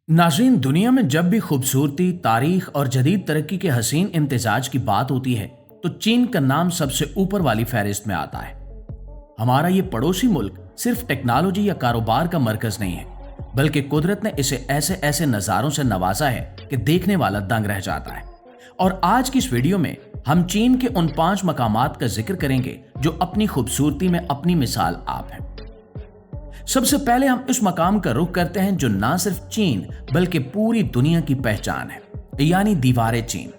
नाज़रीन, दुनिया में जब भी खूबसूरती, तारीख और जदीद तरक्की के हसीन इम्तिजाज की बात होती है तो चीन का नाम सबसे ऊपर वाली फहरिस्त में आता है। हमारा ये पड़ोसी मुल्क सिर्फ टेक्नोलॉजी या कारोबार का मरकज नहीं है, बल्कि कुदरत ने इसे ऐसे ऐसे नज़ारों से नवाजा है कि देखने वाला दंग रह जाता है। और आज की इस वीडियो में हम चीन के उन 5 मकामात का जिक्र करेंगे जो अपनी खूबसूरती में अपनी मिसाल आप हैं। सबसे पहले हम इस मकाम का रुख करते हैं जो ना सिर्फ चीन बल्कि पूरी दुनिया की पहचान है, यानी दीवार चीन।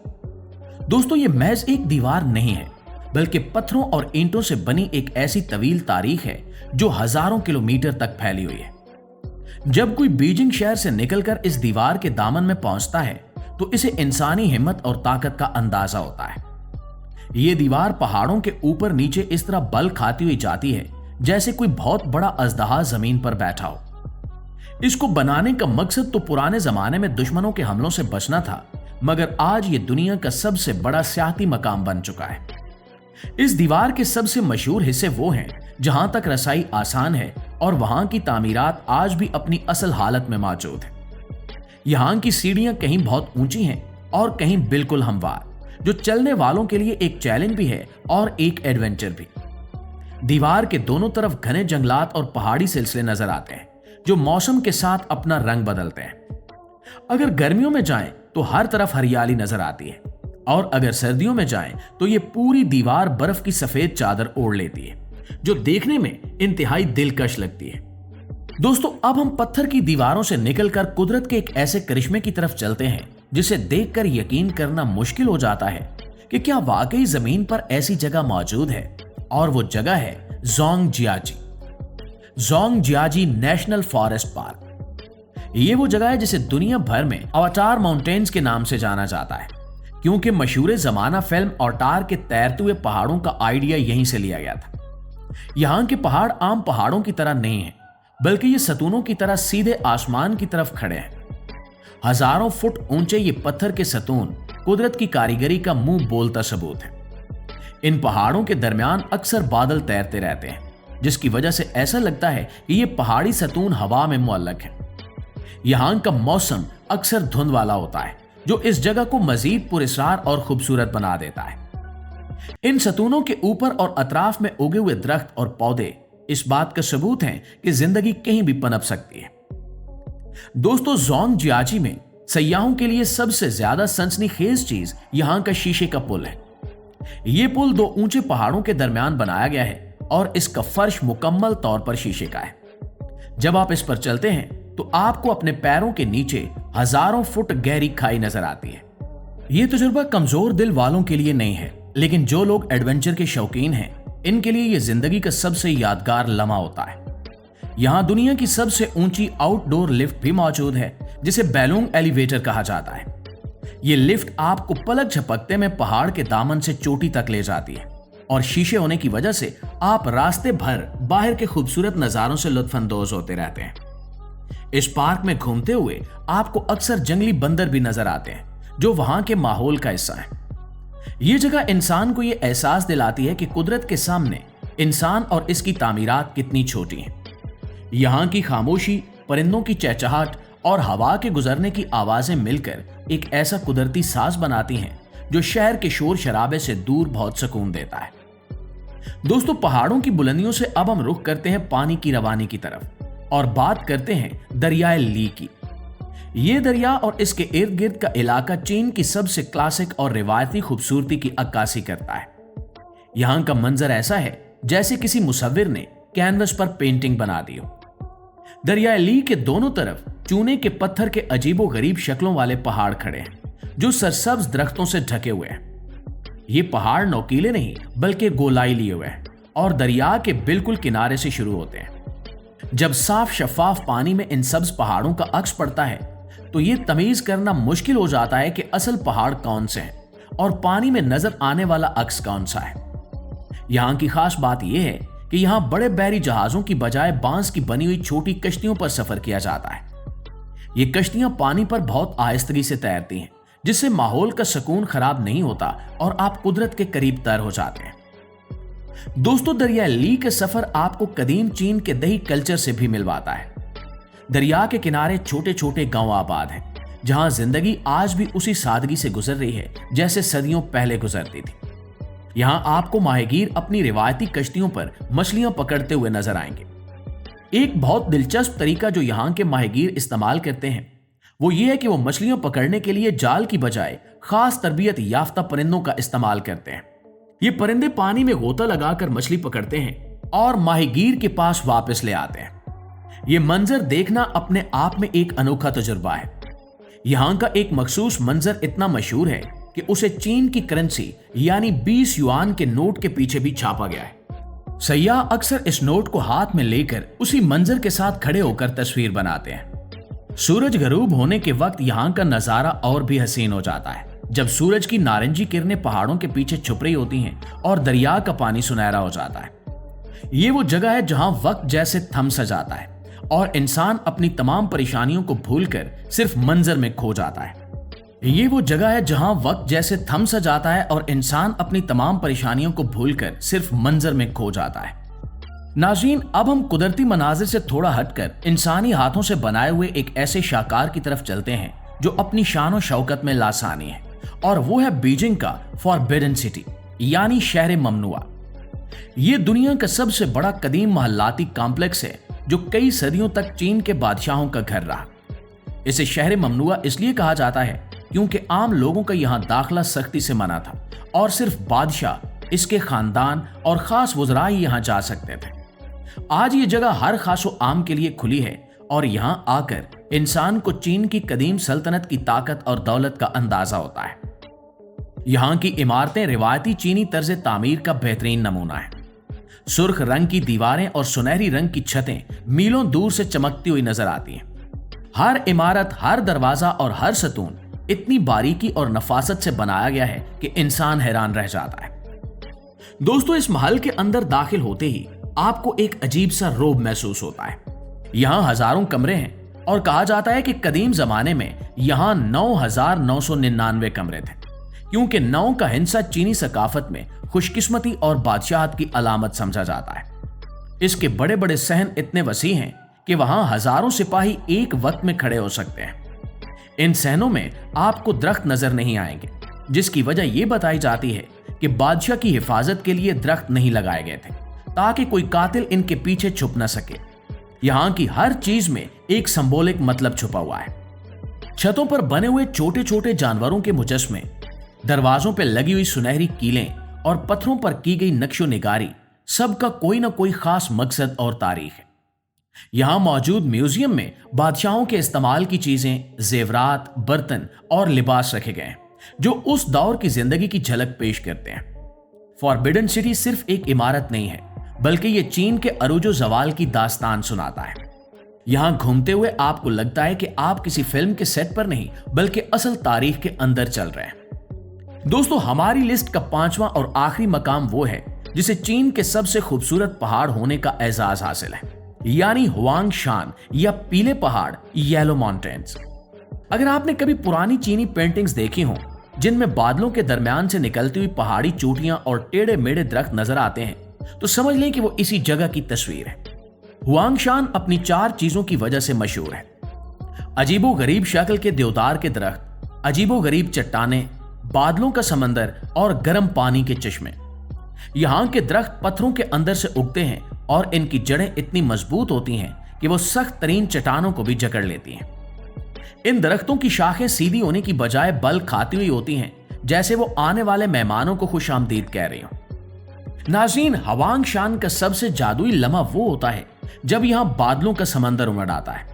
दोस्तों, ये महज एक दीवार नहीं है, बल्कि पत्थरों और ईंटों से बनी एक ऐसी तवील तारीख है जो हजारों किलोमीटर तक फैली हुई है। जब कोई बीजिंग शहर से निकलकर इस दीवार के दामन में पहुंचता है तो इसे इंसानी हिम्मत और ताकत का अंदाजा होता है। ये दीवार पहाड़ों के ऊपर नीचे इस तरह बल खाती हुई जाती है जैसे कोई बहुत बड़ा अजदहा जमीन पर बैठा हो। इसको बनाने का मकसद तो पुराने जमाने में दुश्मनों के हमलों से बचना था, मगर आज ये दुनिया का सबसे बड़ा सियाहती मकाम बन चुका है। इस दीवार के सबसे मशहूर हिस्से वो हैं जहां तक रसाई आसान है और वहां की तामीरात आज भी अपनी असल हालत में मौजूद है। यहां की सीढ़ियां कहीं बहुत ऊंची हैं और कहीं बिल्कुल हमवार, जो चलने वालों के लिए एक चैलेंज भी है और एक एडवेंचर भी। दीवार के दोनों तरफ घने जंगलात और पहाड़ी सिलसिले नजर आते हैं जो मौसम के साथ अपना रंग बदलते हैं। अगर गर्मियों में जाएं तो हर तरफ हरियाली नजर आती है, और अगर सर्दियों में जाएं तो ये पूरी दीवार बर्फ की सफेद चादर ओढ़ लेती है जो देखने में इंतहाई दिलकश लगती है। दोस्तों, अब हम पत्थर की दीवारों से निकलकर कुदरत के एक ऐसे करिश्मे की तरफ चलते हैं जिसे देखकर यकीन करना मुश्किल हो जाता है कि क्या वाकई जमीन पर ऐसी जगह मौजूद है। और वो जगह है ज़ोंगजियाजी। ज़ोंगजियाजी नेशनल फॉरेस्ट पार्क। ये वो जगह है जिसे दुनिया भर में अवतार माउंटेन्स के नाम से जाना जाता है, क्योंकि मशहूर जमाना फिल्म अवतार के तैरते हुए पहाड़ों का आइडिया यहीं से लिया गया था। यहाँ के पहाड़ आम पहाड़ों की तरह नहीं है, बल्कि ये सतूनों की तरह सीधे आसमान की तरफ खड़े हैं। हजारों फुट ऊंचे ये पत्थर के सतून कुदरत की कारीगरी का मुंह बोलता सबूत है। इन पहाड़ों के दरमियान अक्सर बादल तैरते रहते हैं, जिसकी वजह से ऐसा लगता है कि ये पहाड़ी सतून हवा में मुअल्लक है। यहाँ का मौसम अक्सर धुंध वाला होता है, जो इस जगह को मजीद पुरस्कार और खूबसूरत बना देता है। इन सतूनों के ऊपर और अतराफ में उगे हुए दरख्त और पौधे इस बात का सबूत हैं कि जिंदगी कहीं भी पनप सकती है। दोस्तों, ज़ोंगजियाजी में सयाहों के लिए सबसे ज्यादा सनसनीखेज चीज यहाँ का शीशे का पुल है। ये पुल 2 ऊंचे पहाड़ों के दरमियान बनाया गया है और इसका फर्श मुकम्मल तौर पर शीशे का है। जब आप इस पर चलते हैं तो आपको अपने पैरों के नीचे हजारों फुट गहरी खाई नजर आती है। यह तजुर्बा कमजोर दिल वालों के लिए नहीं है, लेकिन जो लोग एडवेंचर के शौकीन हैं, इनके लिए यह जिंदगी का सबसे यादगार लम्हा होता है। यहां दुनिया की सबसे ऊंची आउटडोर लिफ्ट भी मौजूद है, जिसे बैलून एलिवेटर कहा जाता है। ये लिफ्ट आपको पलक झपकते में पहाड़ के दामन से चोटी तक ले जाती है, और शीशे होने की वजह से आप रास्ते भर बाहर के खूबसूरत नजारों से लुत्फानंदोज होते रहते हैं। इस पार्क में घूमते हुए आपको अक्सर जंगली बंदर भी नजर आते हैं, जो वहां के माहौल का हिस्सा है। ये जगह इंसान को यह एहसास दिलाती है कि कुदरत के सामने इंसान और इसकी तामीरात कितनी छोटी हैं। यहाँ की खामोशी, परिंदों की चहचहाट और हवा के गुजरने की आवाजें मिलकर एक ऐसा कुदरती साज बनाती हैं जो शहर के शोर शराबे से दूर बहुत सुकून देता है। दोस्तों, पहाड़ों की बुलंदियों से अब हम रुख करते हैं पानी की रवानी की तरफ और बात करते हैं दरियाए ली की। ये दरिया और इसके इर्द गिर्द का इलाका चीन की सबसे क्लासिक और रिवायती खूबसूरती की अक्कासी करता है। यहाँ का मंजर ऐसा है जैसे किसी मुसव्विर ने कैनवस पर पेंटिंग बना दी हो। दरियाए ली के दोनों तरफ चूने के पत्थर के अजीबो गरीब शक्लों वाले पहाड़ खड़े हैं, जो सरसब्ज दरख्तों से ढके हुए हैं। ये पहाड़ नोकीले नहीं बल्कि गोलाई लिए हुए हैं और दरिया के बिल्कुल किनारे से शुरू होते हैं। जब साफ शफाफ पानी में इन सब्ज पहाड़ों का अक्स पड़ता है तो ये तमीज करना मुश्किल हो जाता है कि असल पहाड़ कौन से हैं और पानी में नजर आने वाला अक्स कौन सा है। यहाँ की खास बात यह है कि यहाँ बड़े बहरी जहाजों की बजाय बांस की बनी हुई छोटी कश्तियों पर सफर किया जाता है। ये कश्तियां पानी पर बहुत आहिस्तगी से तैरती हैं, जिससे माहौल का सुकून खराब नहीं होता और आप कुदरत के करीब तर हो जाते हैं। दोस्तों, दरिया ली का सफर आपको कदीम चीन के दही कल्चर से भी मिलवाता है। दरिया के किनारे छोटे छोटे गांव आबाद हैं, जहां जिंदगी आज भी उसी सादगी से गुजर रही है जैसे सदियों पहले गुजरती थी। यहां आपको माहीगीर अपनी रिवायती कश्तियों पर मछलियां पकड़ते हुए नजर आएंगे। एक बहुत दिलचस्प तरीका जो यहां के माहीगीर इस्तेमाल करते हैं वो ये है कि वो मछलियां पकड़ने के लिए जाल की बजाय खास तरबियत याफ्ता परिंदों का इस्तेमाल करते हैं। ये परिंदे पानी में गोता लगाकर मछली पकड़ते हैं और माहीगीर के पास वापस ले आते हैं। ये मंजर देखना अपने आप में एक अनोखा तजुर्बा है। यहां का एक मखसूस मंजर इतना मशहूर है कि उसे चीन की करेंसी यानी 20 युआन के नोट के पीछे भी छापा गया है। सयाह अक्सर इस नोट को हाथ में लेकर उसी मंजर के साथ खड़े होकर तस्वीर बनाते हैं। सूरज गरूब होने के वक्त यहाँ का नजारा और भी हसीन हो जाता है, जब सूरज की नारंगी किरणें पहाड़ों के पीछे छुप रही होती हैं और दरिया का पानी सुनहरा हो जाता है। ये वो जगह है जहां वक्त जैसे थम सा जाता है और इंसान अपनी तमाम परेशानियों को भूलकर सिर्फ मंजर में खो जाता है। ये वो जगह है जहां वक्त जैसे थम सा जाता है और इंसान अपनी तमाम परेशानियों को भूलकर सिर्फ मंजर में खो जाता है। नाज़रीन, अब हम कुदरती मनाजिर से थोड़ा हटकर इंसानी हाथों से बनाए हुए एक ऐसे शाहकार की तरफ चलते हैं जो अपनी शान और शौकत में लासानी है, और वो है बीजिंग का फॉरबिडन सिटी यानी शहर ममनुआ। ये दुनिया का सबसे बड़ा कदीम महल्लाती कॉम्प्लेक्स है जो कई सदियों तक चीन के बादशाहों का घर रहा। इसे शहर ममनुआ इसलिए कहा जाता है क्योंकि आम लोगों का यहाँ दाखिला सख्ती से मना था और सिर्फ बादशाह, इसके खानदान और खास वज़रा ही यहाँ जा सकते थे। आज ये जगह हर खासो आम के लिए खुली है और यहाँ आकर इंसान को चीन की कदीम सल्तनत की ताकत और दौलत का अंदाजा होता है। यहाँ की इमारतें रिवायती चीनी तर्ज तामीर का बेहतरीन नमूना है। सुर्ख रंग की दीवारें और सुनहरी रंग की छतें मीलों दूर से चमकती हुई नजर आती हैं। हर इमारत, हर दरवाजा और हर सतून इतनी बारीकी और नफासत से बनाया गया है कि इंसान हैरान रह जाता है। दोस्तों, इस महल के अंदर दाखिल होते ही आपको एक अजीब सा रौब महसूस होता है। यहाँ हजारों कमरे हैं और कहा जाता है कि कदीम जमाने में यहाँ 9,999 कमरे थे, क्योंकि 9 का हिंसा चीनी सकाफत में खुशकिस्मती और बादशाहत की अलामत समझा जाता है। इसके बड़े बड़े सहन इतने वसी हैं कि वहां हजारों सिपाही एक वक्त में खड़े हो सकते हैं। इन सहनों में आपको दरख्त नजर नहीं आएंगे, जिसकी वजह यह बताई जाती है कि बादशाह की हिफाजत के लिए दरख्त नहीं लगाए गए थे ताकि कोई कातिल इनके पीछे छुप न सके। यहाँ की हर चीज में एक सिंबॉलिक मतलब छुपा हुआ है। छतों पर बने हुए छोटे छोटे जानवरों के मुजस्मे, दरवाजों पर लगी हुई सुनहरी कीलें और पत्थरों पर की गई नक्शो निगारी, सबका कोई ना कोई खास मकसद और तारीख है। यहाँ मौजूद म्यूजियम में बादशाहों के इस्तेमाल की चीजें, जेवरात, बर्तन और लिबास रखे गए हैं जो उस दौर की जिंदगी की झलक पेश करते हैं। फॉरबिडन सिटी सिर्फ एक इमारत नहीं है, बल्कि ये चीन के अरूजो जवाल की दास्तान सुनाता है। यहाँ घूमते हुए आपको लगता है कि आप किसी फिल्म के सेट पर नहीं बल्कि असल तारीख के अंदर चल रहे हैं। दोस्तों, हमारी लिस्ट का 5वां और आखिरी मकाम वो है जिसे चीन के सबसे खूबसूरत पहाड़ होने का एजाज हासिल है, यानी हुआंगशान या पीले पहाड़, येलो माउंटेन्स। अगर आपने कभी पुरानी चीनी पेंटिंग्स देखी हो जिनमें बादलों के दरमियान से निकलती हुई पहाड़ी चोटियां और टेढ़े मेढ़े दरख्त नजर आते हैं, तो समझ लें कि वो इसी जगह की तस्वीर है। हुआंगशान अपनी 4 चीजों की वजह से मशहूर है: अजीबो गरीब शक्ल के देवदार के दरख्त, अजीबो गरीब चट्टानें, बादलों का समंदर और गर्म पानी के चश्मे। यहाँ के दरख्त पत्थरों के अंदर से उगते हैं और इनकी जड़ें इतनी मजबूत होती हैं कि वो सख्त तरीन चट्टानों को भी जकड़ लेती हैं। इन दरख्तों की शाखें सीधी होने की बजाय बल खाती हुई होती हैं, जैसे वो आने वाले मेहमानों को खुशामदीद कह रही हो। नाज़रीन, हुआंगशान का सबसे जादुई लम्हा वो होता है जब यहाँ बादलों का समंदर उमड़ आता है।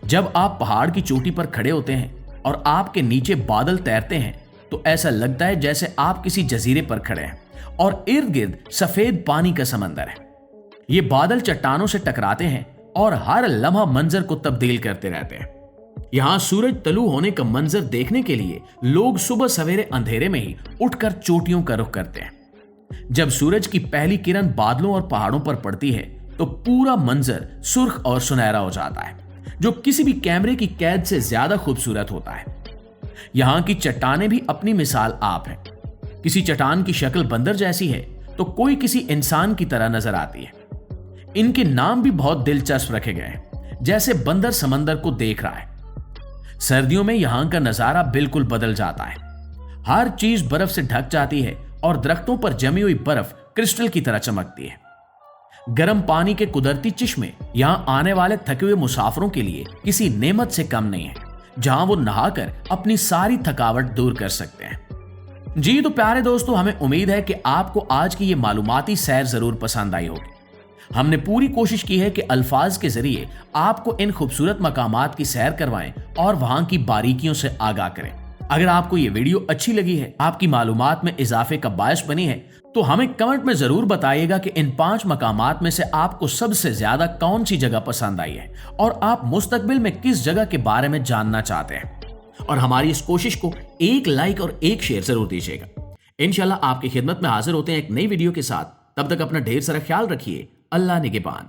जब आप पहाड़ की चोटी पर खड़े होते हैं और आपके नीचे बादल तैरते हैं तो ऐसा लगता है जैसे आप किसी जजीरे पर खड़े हैं और इर्द गिर्द सफेद पानी का समंदर है। ये बादल चट्टानों से टकराते हैं और हर लम्हा मंजर को तब्दील करते रहते हैं। यहाँ सूरज तलू होने का मंजर देखने के लिए लोग सुबह सवेरे अंधेरे में ही उठकर चोटियों का रुख करते हैं। जब सूरज की पहली किरण बादलों और पहाड़ों पर पड़ती है तो पूरा मंजर सुर्ख और सुनहरा हो जाता है, जो किसी भी कैमरे की कैद से ज्यादा खूबसूरत होता है। यहाँ की चट्टानें भी अपनी मिसाल आप हैं। किसी चट्टान की शक्ल बंदर जैसी है तो कोई किसी इंसान की तरह नजर आती है। इनके नाम भी बहुत दिलचस्प रखे गए हैं, जैसे बंदर समंदर को देख रहा है। सर्दियों में यहां का नजारा बिल्कुल बदल जाता है। हर चीज बर्फ से ढक जाती है और दरख्तों पर जमी हुई बर्फ क्रिस्टल की तरह चमकती है। गर्म पानी के कुदरती चश्मे यहां आने वाले थके हुए मुसाफिरों के लिए किसी नेमत से कम नहीं है, जहां वो नहाकर अपनी सारी थकावट दूर कर सकते हैं। जी तो प्यारे दोस्तों, हमें उम्मीद है कि आपको आज की ये मालूमाती सैर जरूर पसंद आई होगी। हमने पूरी कोशिश की है कि अल्फाज के जरिए आपको इन खूबसूरत मकामात की सैर करवाएं और वहां की बारीकियों से आगाह करें। अगर आपको ये वीडियो अच्छी लगी है, आपकी मालूमात में इजाफे का बायस बनी है, तो हमें कमेंट में जरूर बताइएगा कि इन 5 मकामात में से आपको सबसे ज्यादा कौन सी जगह पसंद आई है और आप मुस्तकबिल में किस जगह के बारे में जानना चाहते हैं। और हमारी इस कोशिश को एक लाइक और एक शेयर जरूर दीजिएगा। इंशाल्लाह आपकी खिदमत में हाजिर होते हैं एक नई वीडियो के साथ। तब तक अपना ढेर सारा ख्याल रखिए। अल्लाह निगहबान।